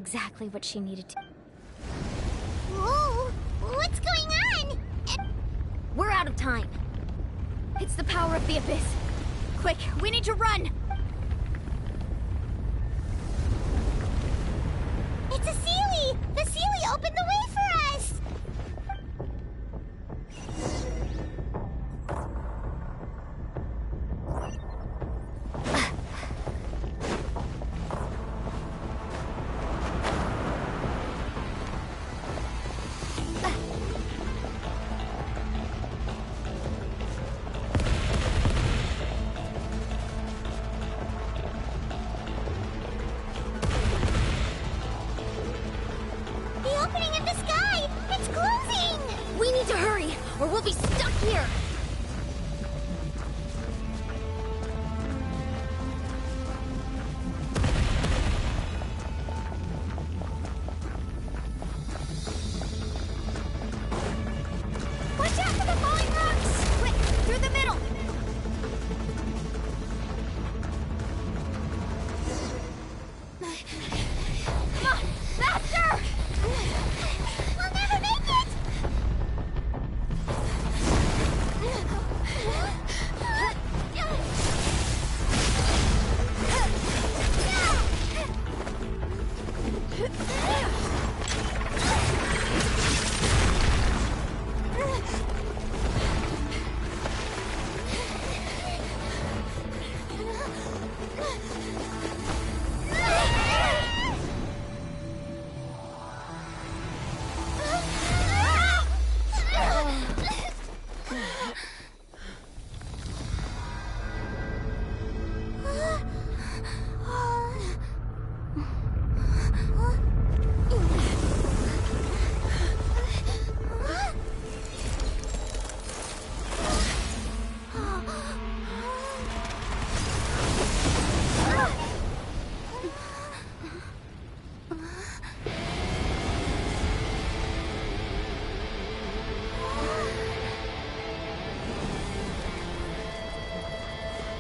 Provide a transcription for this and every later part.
Exactly what she needed to. Whoa! What's going on? We're out of time. It's the power of the Abyss. Quick, we need to run! It's a Seelie! The Seelie opened the way for us! Or we'll be stuck here! Watch out for the falling rocks! Quick, through the middle! Come on, faster! We'll never make it!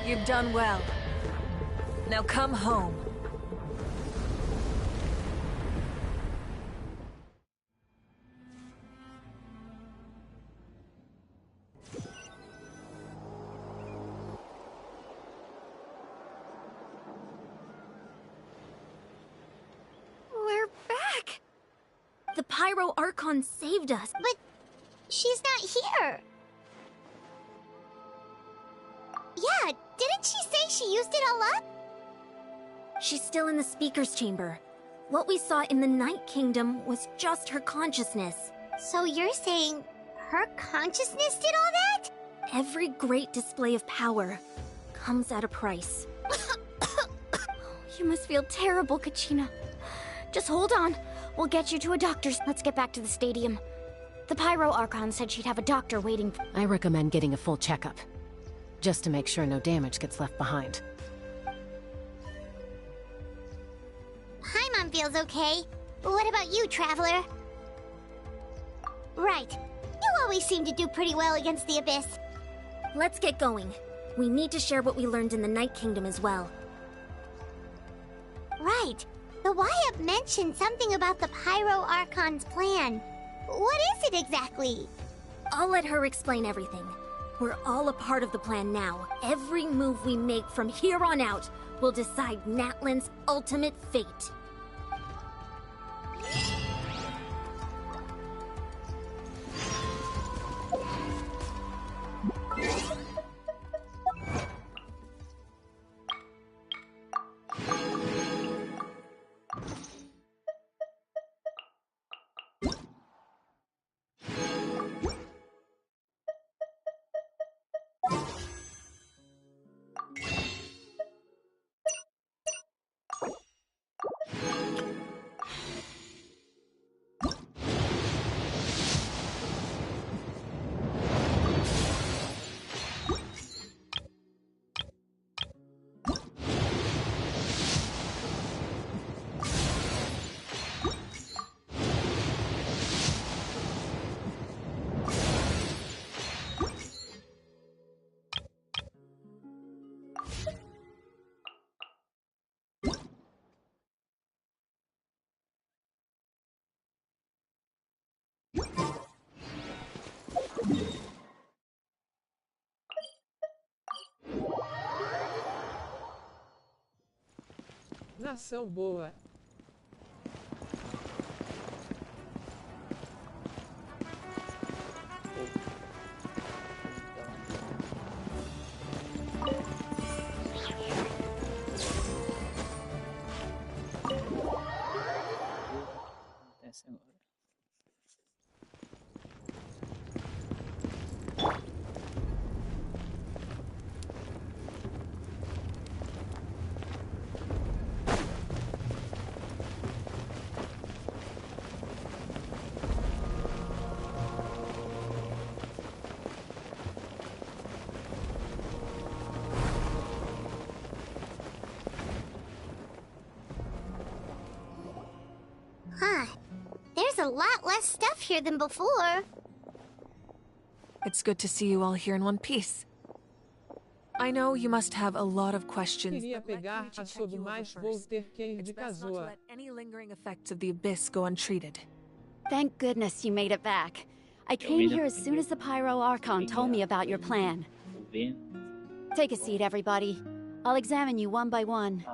You've done well. Now come home. We're back! The Pyro Archon saved us. But she's not here. Yeah, didn't she say she used it all up? She's still in the Speaker's Chamber. What we saw in the Night Kingdom was just her consciousness. So you're saying her consciousness did all that? Every great display of power comes at a price. You must feel terrible, Kachina. Just hold on. We'll get you to a doctor's. Let's get back to the stadium. The Pyro Archon said she'd have a doctor waiting. I recommend getting a full checkup, just to make sure no damage gets left behind. Paimon feels okay. What about you, Traveler? Right. You always seem to do pretty well against the Abyss. Let's get going. We need to share what we learned in the Night Kingdom as well. Right. The Wyatt mentioned something about the Pyro Archon's plan. What is it exactly? I'll let her explain everything. We're all a part of the plan now. Every move we make from here on out will decide Natlan's ultimate fate. iluminação boa. Acontece agora. Huh. There's a lot less stuff here than before. It's good to see you all here in one piece. I know you must have a lot of questions. Queria but let pegar Koichi a check you over mas vou first. ter que ir de It's best not to Kazuha. let any lingering effects of the Abyss go untreated. Thank goodness you made it back. I came here as soon as the Pyro Archon told me about your plan. Tô vendo. Take a seat, everybody. I'll examine you one by one.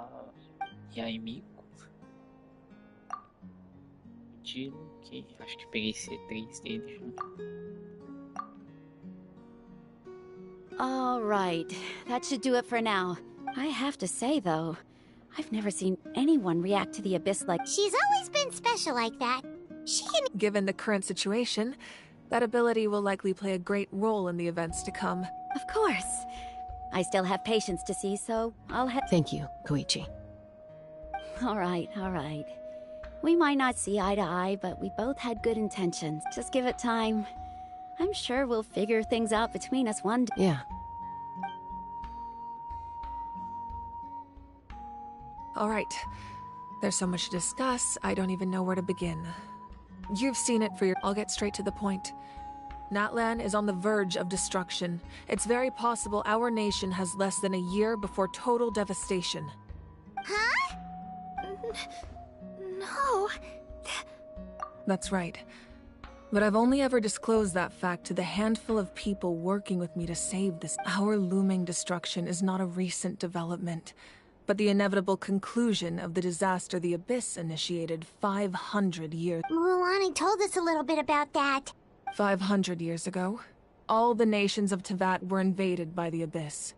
E aí, amigo? Tiro, que acho que peguei C3 deles. Né? All right, that should do it for now. I have to say, though, I've never seen anyone react to the Abyss like... She's always been special like that. She can... Given the current situation, that ability will likely play a great role in the events to come. Of course. I still have patients to see, so I'll head... Thank you, Koichi. All right, all right. We might not see eye to eye, but we both had good intentions. Just give it time. I'm sure we'll figure things out between us one day. Yeah. All right. There's so much to discuss, I don't even know where to begin. You've seen it for your... I'll get straight to the point. Natlan is on the verge of destruction. It's very possible our nation has less than a year before total devastation. Huh? No. That's right. But I've only ever disclosed that fact to the handful of people working with me to save this. Our looming destruction is not a recent development, but the inevitable conclusion of the disaster the Abyss initiated 500 years... Mulan told us a little bit about that. 500 years ago, all the nations of Teyvat were invaded by the Abyss.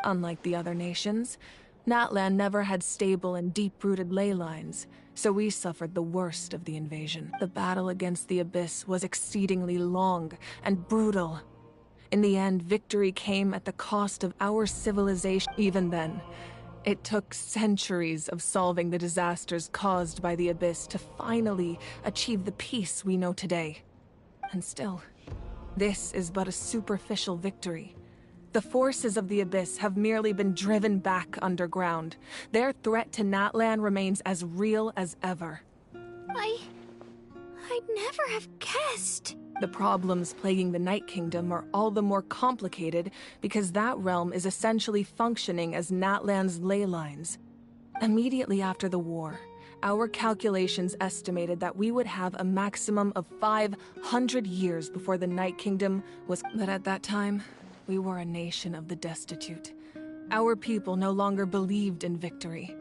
Unlike the other nations, Natlan never had stable and deep-rooted ley lines, so we suffered the worst of the invasion. The battle against the Abyss was exceedingly long and brutal. In the end, victory came at the cost of our civilization. Even then, it took centuries of solving the disasters caused by the Abyss to finally achieve the peace we know today. And still, this is but a superficial victory. The forces of the Abyss have merely been driven back underground. Their threat to Natlan remains as real as ever. I'd never have guessed. The problems plaguing the Night Kingdom are all the more complicated because that realm is essentially functioning as Natlan's ley lines. Immediately after the war, our calculations estimated that we would have a maximum of 500 years before the Night Kingdom was... But at that time, we were a nation of the destitute. Our people no longer believed in victory.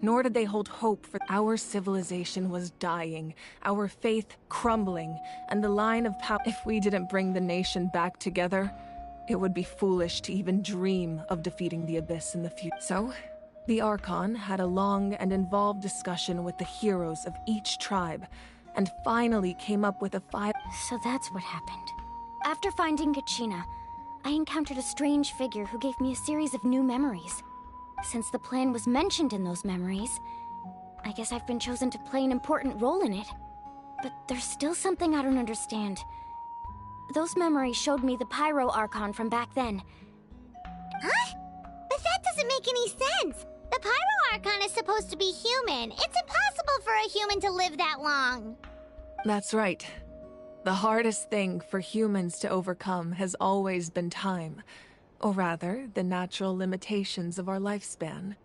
Nor did they hold hope for... Our civilization was dying, our faith crumbling, and the line of power... If we didn't bring the nation back together, it would be foolish to even dream of defeating the Abyss in the future. So, the Archon had a long and involved discussion with the heroes of each tribe, and finally came up with a So that's what happened. After finding Kachina, I encountered a strange figure who gave me a series of new memories. Since the plan was mentioned in those memories, I guess I've been chosen to play an important role in it. But there's still something I don't understand. Those memories showed me the Pyro Archon from back then. Huh? But that doesn't make any sense. The Pyro Archon is supposed to be human. It's impossible for a human to live that long. That's right. The hardest thing for humans to overcome has always been time. Or rather, the natural limitations of our lifespan.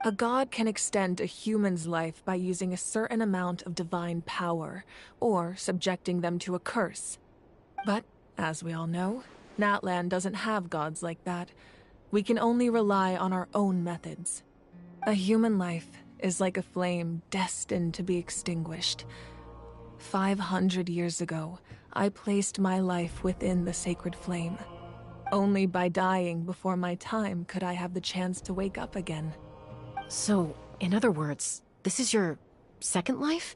A god can extend a human's life by using a certain amount of divine power, or subjecting them to a curse. But, as we all know, Natlan doesn't have gods like that. We can only rely on our own methods. A human life is like a flame destined to be extinguished. 500 years ago, I placed my life within the sacred flame. Only by dying before my time could I have the chance to wake up again. So, in other words, this is your second life?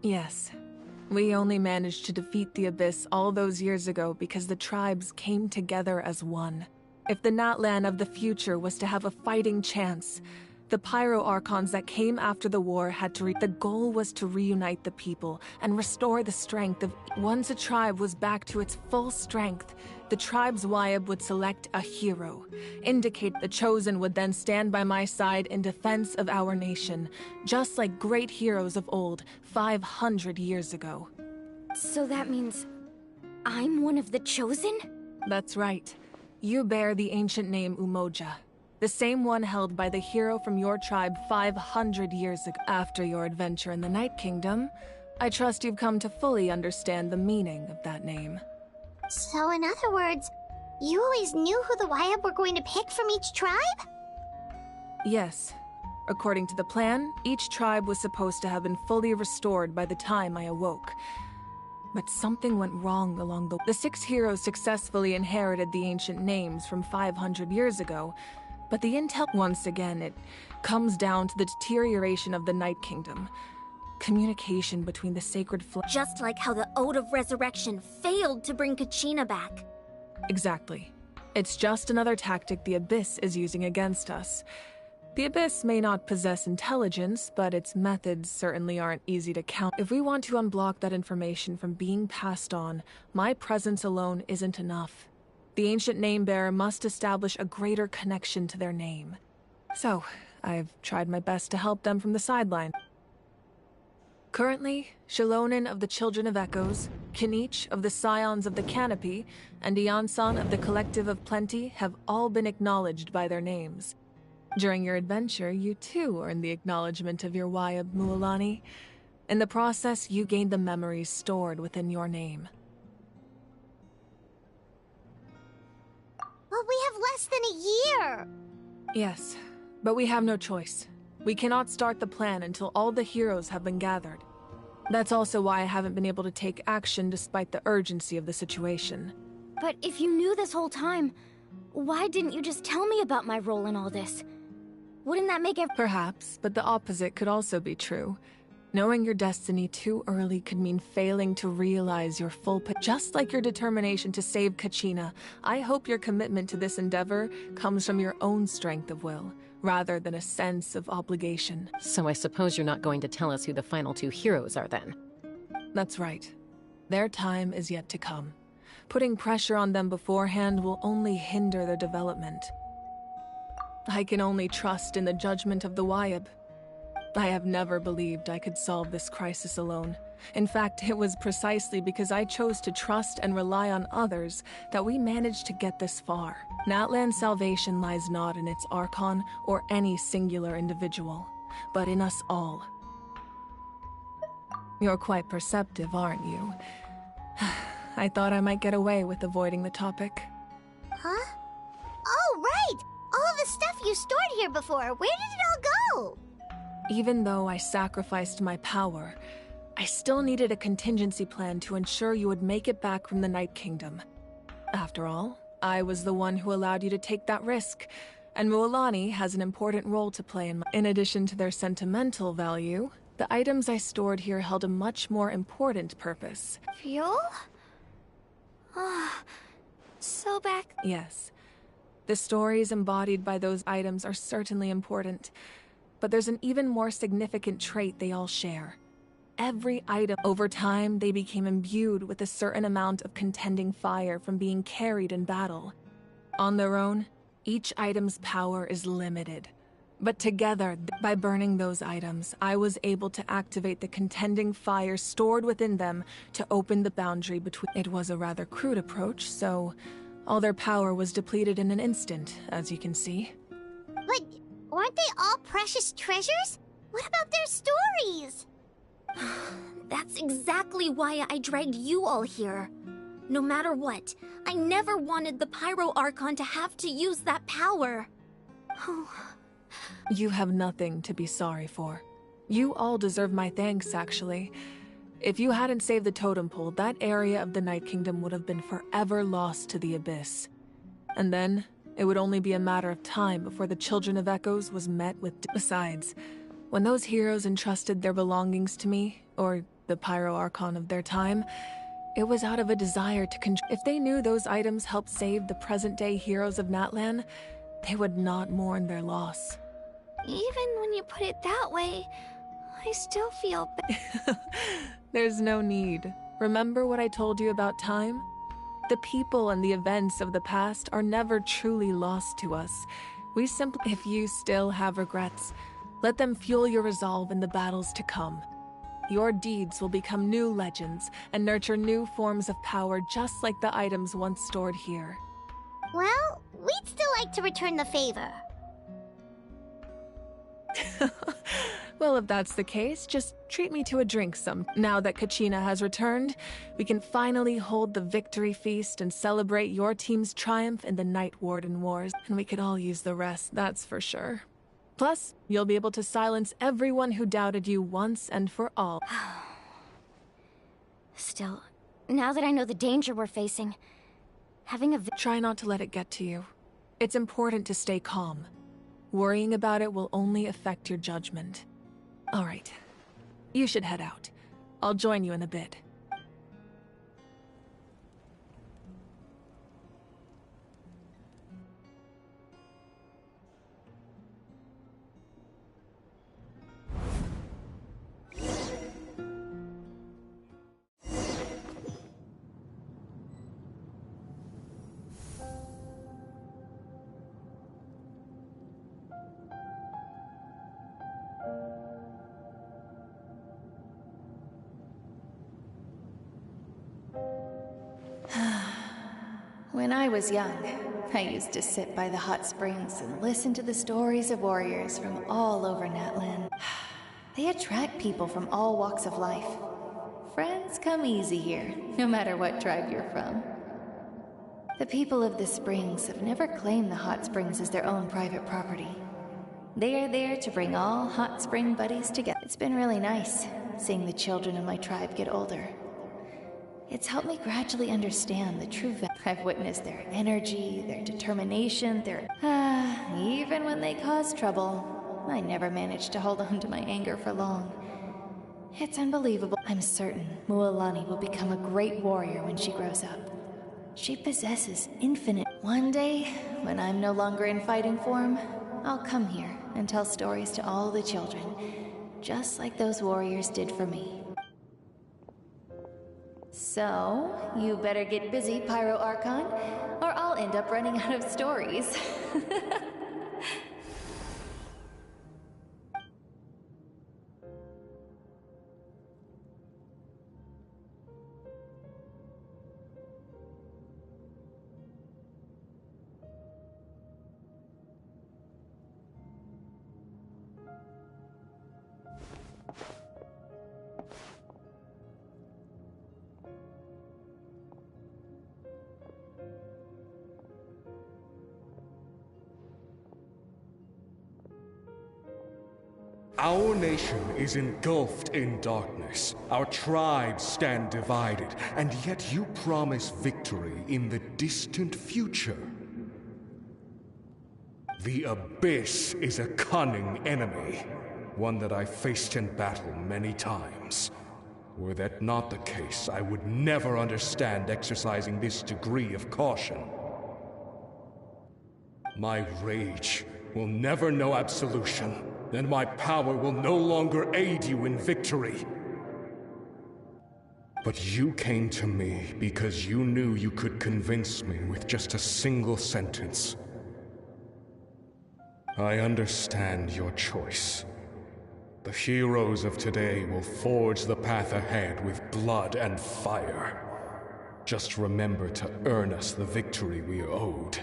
Yes. We only managed to defeat the Abyss all those years ago because the tribes came together as one. If the Natlan of the future was to have a fighting chance, the Pyro Archons that came after the war had to the goal was to reunite the people and restore the strength of... Once a tribe was back to its full strength, the tribe's Wyab would select a hero. Indicate the chosen would then stand by my side in defense of our nation, just like great heroes of old, 500 years ago. So that means I'm one of the chosen? That's right. You bear the ancient name Umoja, the same one held by the hero from your tribe 500 years ago. After your adventure in the Night Kingdom, I trust you've come to fully understand the meaning of that name. So in other words, you always knew who the Wyab were going to pick from each tribe? Yes. According to the plan, each tribe was supposed to have been fully restored by the time I awoke. But something went wrong along the... The 6 heroes successfully inherited the ancient names from 500 years ago, but the intel... Once again, it comes down to the deterioration of the Night Kingdom. Communication between the sacred Just like how the Ode of Resurrection failed to bring Kachina back. Exactly. It's just another tactic the Abyss is using against us. The Abyss may not possess intelligence, but its methods certainly aren't easy to count. If we want to unblock that information from being passed on, my presence alone isn't enough. The ancient name-bearer must establish a greater connection to their name. So, I've tried my best to help them from the sideline. Currently, Shilonin of the Children of Echoes, Kinich of the Scions of the Canopy, and Iansan of the Collective of Plenty have all been acknowledged by their names. During your adventure, you too earned the acknowledgement of your Wyab, Mualani. In the process, you gained the memories stored within your name. But we have less than a year! Yes, but we have no choice. We cannot start the plan until all the heroes have been gathered. That's also why I haven't been able to take action despite the urgency of the situation. But if you knew this whole time, why didn't you just tell me about my role in all this? Wouldn't that make Perhaps, but the opposite could also be true. Knowing your destiny too early could mean failing to realize your full just like your determination to save Kachina, I hope your commitment to this endeavor comes from your own strength of will, rather than a sense of obligation. So I suppose you're not going to tell us who the final 2 heroes are then? That's right. Their time is yet to come. Putting pressure on them beforehand will only hinder their development. I can only trust in the judgment of the Wyab. I have never believed I could solve this crisis alone. In fact, it was precisely because I chose to trust and rely on others that we managed to get this far. Natlan's salvation lies not in its Archon or any singular individual, but in us all. You're quite perceptive, aren't you? I thought I might get away with avoiding the topic. Huh? Oh, right! All the stuff you stored here before, where did it all go? Even though I sacrificed my power, I still needed a contingency plan to ensure you would make it back from the Night Kingdom. After all, I was the one who allowed you to take that risk, and Mualani has an important role to play in my... In addition to their sentimental value, the items I stored here held a much more important purpose. Fuel? Ah, so back... Yes. The stories embodied by those items are certainly important, but there's an even more significant trait they all share. Every item, over time, they became imbued with a certain amount of contending fire from being carried in battle. On their own, each item's power is limited. But together, by burning those items, I was able to activate the contending fire stored within them to open the boundary between... It was a rather crude approach, so all their power was depleted in an instant, as you can see. But weren't they all precious treasures? What about their stories? That's exactly why I dragged you all here. No matter what, I never wanted the Pyro Archon to have to use that power. Oh, You have nothing to be sorry for. You all deserve my thanks, actually. If you hadn't saved the totem pole, that area of the Night Kingdom would have been forever lost to the abyss. And then, it would only be a matter of time before the Children of Echoes was met with... Besides, when those heroes entrusted their belongings to me, or the Pyro Archon of their time, it was out of a desire to control. If they knew those items helped save the present-day heroes of Natlan, they would not mourn their loss. Even when you put it that way, I still feel There's no need. Remember what I told you about time? The people and the events of the past are never truly lost to us. We simply... If you still have regrets, let them fuel your resolve in the battles to come. Your deeds will become new legends and nurture new forms of power just like the items once stored here. Well, we'd still like to return the favor. Well, if that's the case, just treat me to a drink some. Now that Kachina has returned, we can finally hold the victory feast and celebrate your team's triumph in the Night Warden Wars. And we could all use the rest, that's for sure. Plus, you'll be able to silence everyone who doubted you once and for all. Still, now that I know the danger we're facing, having a Try not to let it get to you. It's important to stay calm. Worrying about it will only affect your judgment. All right. You should head out. I'll join you in a bit. When I was young, I used to sit by the hot springs and listen to the stories of warriors from all over Natlan. They attract people from all walks of life. Friends come easy here, no matter what tribe you're from. The people of the springs have never claimed the hot springs as their own private property. They are there to bring all hot spring buddies together. It's been really nice, seeing the children of my tribe get older. It's helped me gradually understand the true value. I've witnessed their energy, their determination, even when they cause trouble, I never managed to hold on to my anger for long. It's unbelievable. I'm certain Mualani will become a great warrior when she grows up. She possesses infinite... One day, when I'm no longer in fighting form, I'll come here and tell stories to all the children, just like those warriors did for me. So, you better get busy, Pyro Archon, or I'll end up running out of stories. Our nation is engulfed in darkness. Our tribes stand divided, and yet you promise victory in the distant future. The Abyss is a cunning enemy, one that I faced in battle many times. Were that not the case, I would never understand exercising this degree of caution. My rage will never know absolution, and my power will no longer aid you in victory. But you came to me because you knew you could convince me with just a single sentence. I understand your choice. The heroes of today will forge the path ahead with blood and fire. Just remember to earn us the victory we are owed.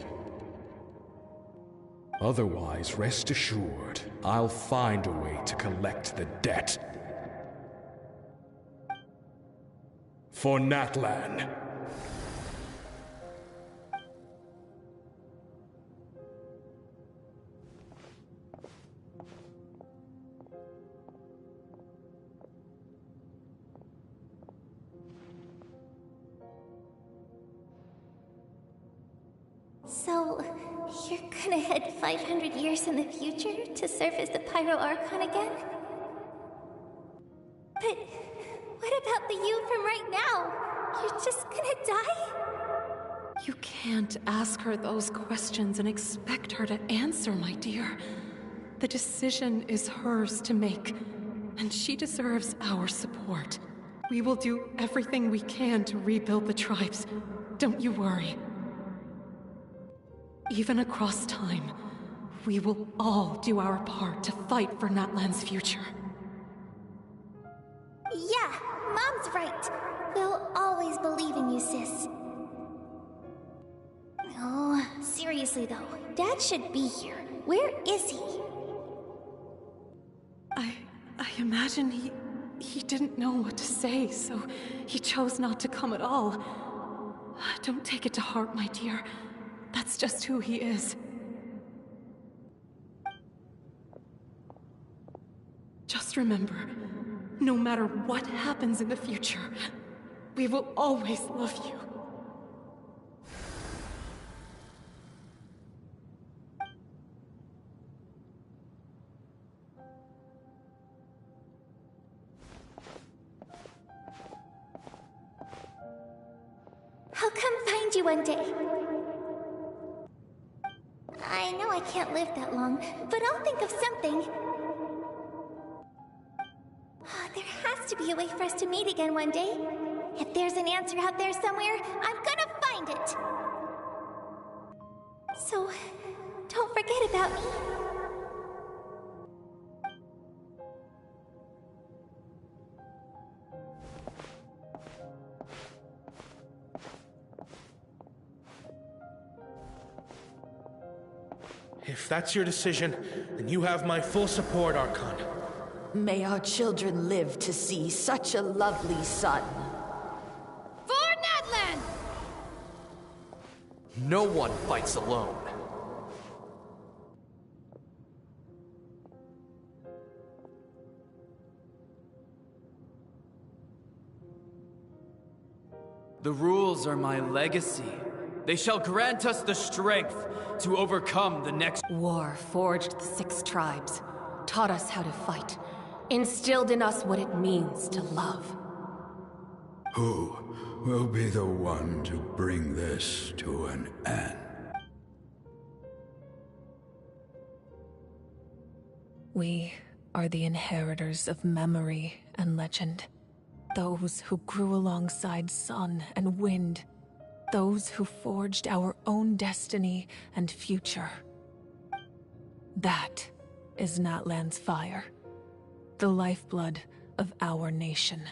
Otherwise, rest assured, I'll find a way to collect the debt. For Natlan. So, you're gonna head 500 years in the future to serve as the Pyro Archon again? But what about the you from right now? You're just gonna die? You can't ask her those questions and expect her to answer, my dear. The decision is hers to make, and she deserves our support. We will do everything we can to rebuild the tribes. Don't you worry. Even across time, we will all do our part to fight for Natlan's future. Yeah, Mom's right. We'll always believe in you, sis. Oh, seriously though, Dad should be here. Where is he? I imagine he didn't know what to say, so he chose not to come at all. Don't take it to heart, my dear. That's just who he is. Just remember, no matter what happens in the future, we will always love you. I'll come find you one day. I know I can't live that long, but I'll think of something. There has to be a way for us to meet again one day. If there's an answer out there somewhere, I'm gonna find it. So, don't forget about me. If that's your decision, then you have my full support, Archon. May our children live to see such a lovely son. For Natlan! No one fights alone. The rules are my legacy. They shall grant us the strength to overcome the next War forged the 6 tribes, taught us how to fight, instilled in us what it means to love. Who will be the one to bring this to an end? We are the inheritors of memory and legend. Those who grew alongside sun and wind. Those who forged our own destiny and future. That is Natlan's fire. The lifeblood of our nation.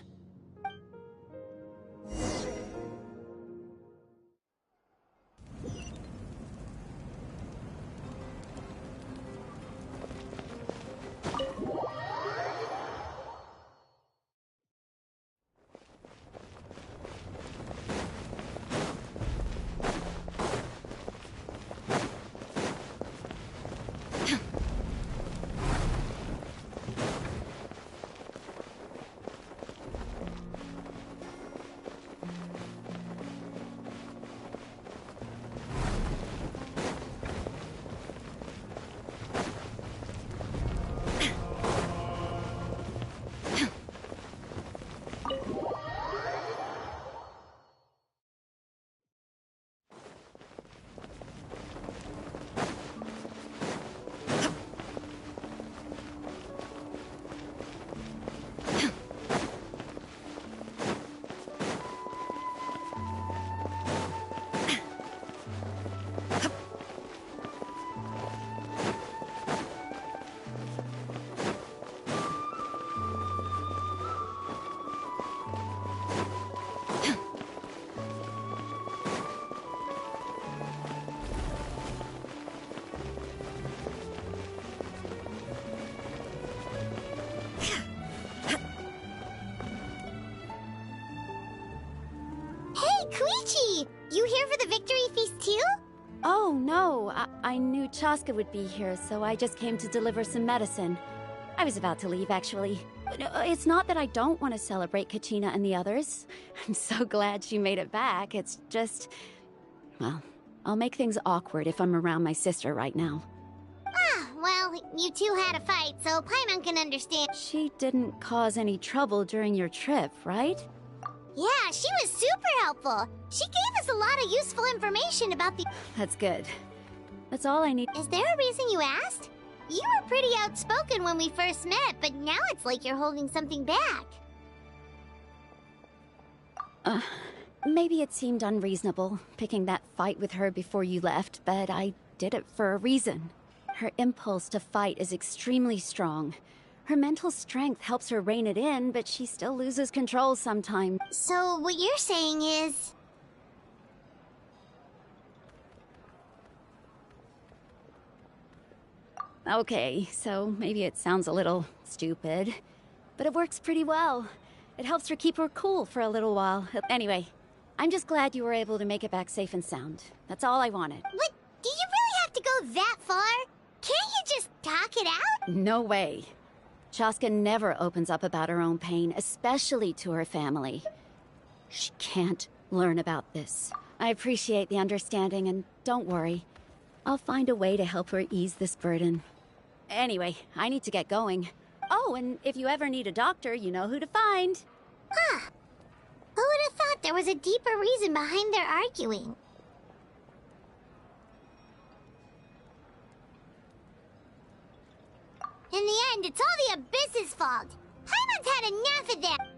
You here for the victory feast too? Oh, no. I knew Chaska would be here, so I just came to deliver some medicine. I was about to leave, actually. It's not that I don't want to celebrate Kachina and the others. I'm so glad she made it back. It's just... well, I'll make things awkward if I'm around my sister right now. Ah, well, you two had a fight, so Paimon can understand. She didn't cause any trouble during your trip, right? Yeah, she was super helpful. She gave us a lot of useful information about the... That's good. That's all I need. Is there a reason you asked? You were pretty outspoken when we first met, but now it's like you're holding something back. Maybe it seemed unreasonable, picking that fight with her before you left, but I did it for a reason. Her impulse to fight is extremely strong. Her mental strength helps her rein it in, but she still loses control sometimes. So what you're saying is... Okay, so maybe it sounds a little stupid, but it works pretty well. It helps her keep her cool for a little while. Anyway, I'm just glad you were able to make it back safe and sound. That's all I wanted. What? Do you really have to go that far? Can't you just talk it out? No way. Chaska never opens up about her own pain, especially to her family. She can't learn about this. I appreciate the understanding, and don't worry. I'll find a way to help her ease this burden. Anyway, I need to get going. Oh, and if you ever need a doctor, you know who to find. Huh. Who would have thought there was a deeper reason behind their arguing? In the end, it's all the Abyss's fault. Paimon's had enough of that.